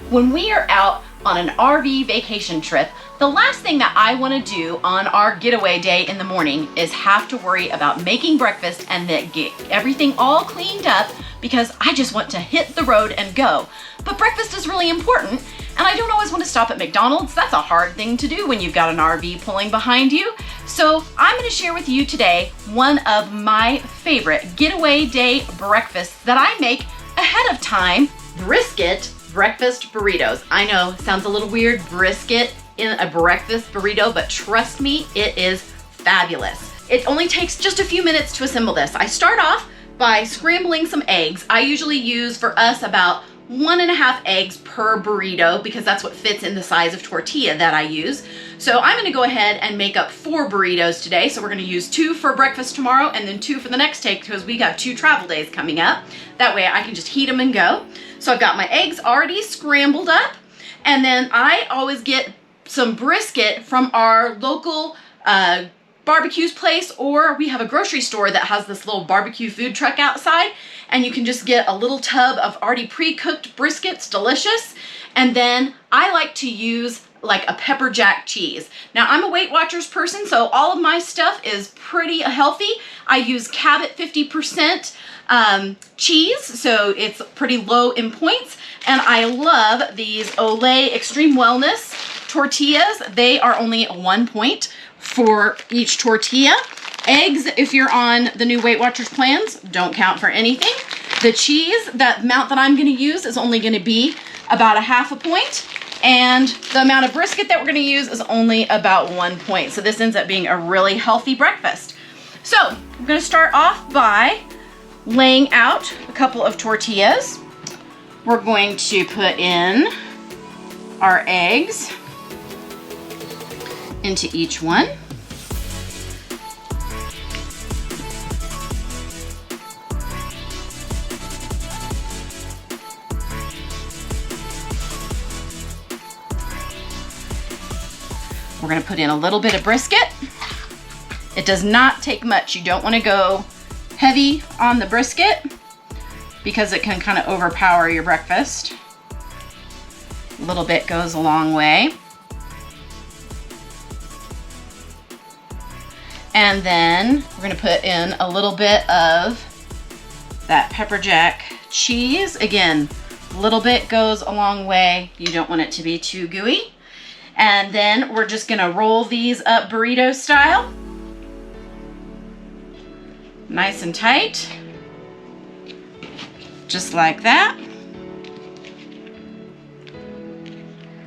When we are out on an RV vacation trip, the last thing that I want to do on our getaway day in the morning is have to worry about making breakfast and then get everything all cleaned up because I just want to hit the road and go. But breakfast is really important, and I don't always want to stop at McDonald's. That's a hard thing to do when you've got an RV pulling behind you. So I'm going to share with you today one of my favorite getaway day breakfasts that I make ahead of time: brisket breakfast burritos. I know, sounds a little weird, brisket in a breakfast burrito, but trust me, it is fabulous. It only takes just a few minutes to assemble this. I start off by scrambling some eggs. I usually use for us about 1.5 eggs per burrito because that's what fits in the size of tortilla that I use. So I'm gonna go ahead and make up 4 burritos today. So we're gonna use 2 for breakfast tomorrow and then 2 for the next day because we got 2 travel days coming up. That way I can just heat them and go. So I've got my eggs already scrambled up, and then I always get some brisket from our local barbecues place, or we have a grocery store that has this little barbecue food truck outside, and you can just get a little tub of already pre-cooked briskets, delicious. And then I like to use like a pepper jack cheese. Now I'm a Weight Watchers person, so all of my stuff is pretty healthy. I use Cabot 50% cheese, so it's pretty low in points. And I love these Olay Extreme Wellness tortillas. They are only 1 point for each tortilla. Eggs, if you're on the new Weight Watchers plans, don't count for anything. The cheese, that amount that I'm gonna use is only gonna be about 1/2 point. And the amount of brisket that we're gonna use is only about 1 point. So this ends up being a really healthy breakfast. So I'm gonna start off by laying out a couple of tortillas. We're going to put in our eggs into each one. We're going to put in a little bit of brisket. It does not take much. You don't want to go heavy on the brisket because it can kind of overpower your breakfast. A little bit goes a long way. And then we're going to put in a little bit of that pepper jack cheese. Again, a little bit goes a long way. You don't want it to be too gooey. And then we're just gonna roll these up burrito style. Nice and tight. Just like that.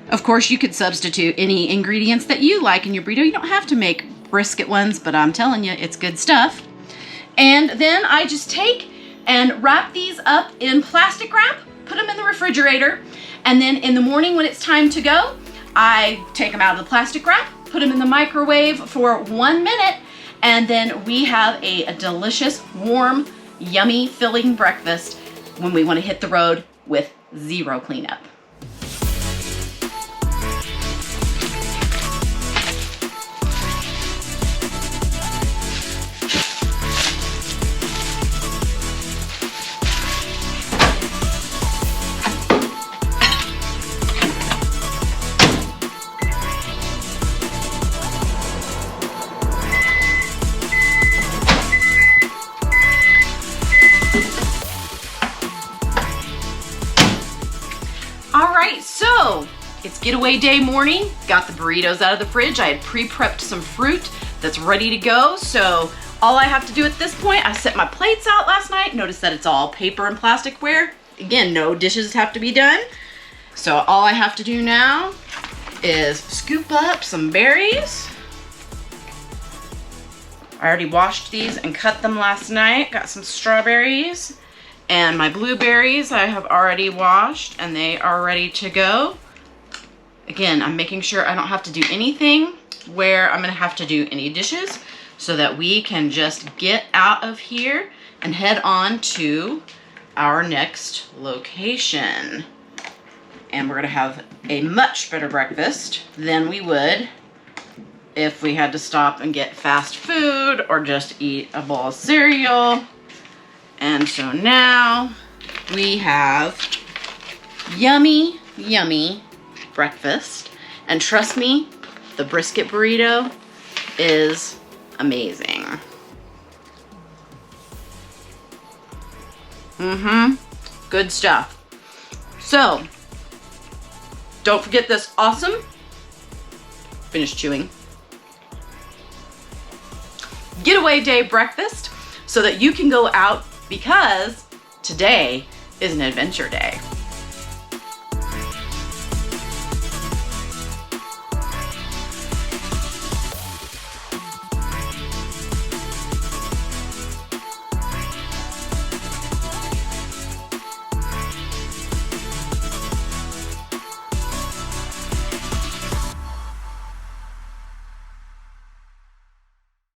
Of course, you could substitute any ingredients that you like in your burrito. You don't have to make brisket ones, but I'm telling you, it's good stuff. And then I just take and wrap these up in plastic wrap, put them in the refrigerator, and then in the morning when it's time to go, I take them out of the plastic wrap, put them in the microwave for 1 minute, and then we have a delicious, warm, yummy, filling breakfast when we want to hit the road with 0 cleanup. So it's getaway day morning. Got the burritos out of the fridge. I had pre-prepped some fruit that's ready to go. So all I have to do at this point, I set my plates out last night. Notice that it's all paper and plasticware. Again, no dishes have to be done. So all I have to do now is scoop up some berries. I already washed these and cut them last night. Got some strawberries. And my blueberries I have already washed and they are ready to go. Again, I'm making sure I don't have to do anything where I'm gonna have to do any dishes so that we can just get out of here and head on to our next location. And we're gonna have a much better breakfast than we would if we had to stop and get fast food or just eat a bowl of cereal. And so now we have yummy yummy breakfast. And trust me, the brisket burrito is amazing. Good stuff. So, don't forget this awesome, finish chewing, getaway day breakfast so that you can go out, because today is an adventure day.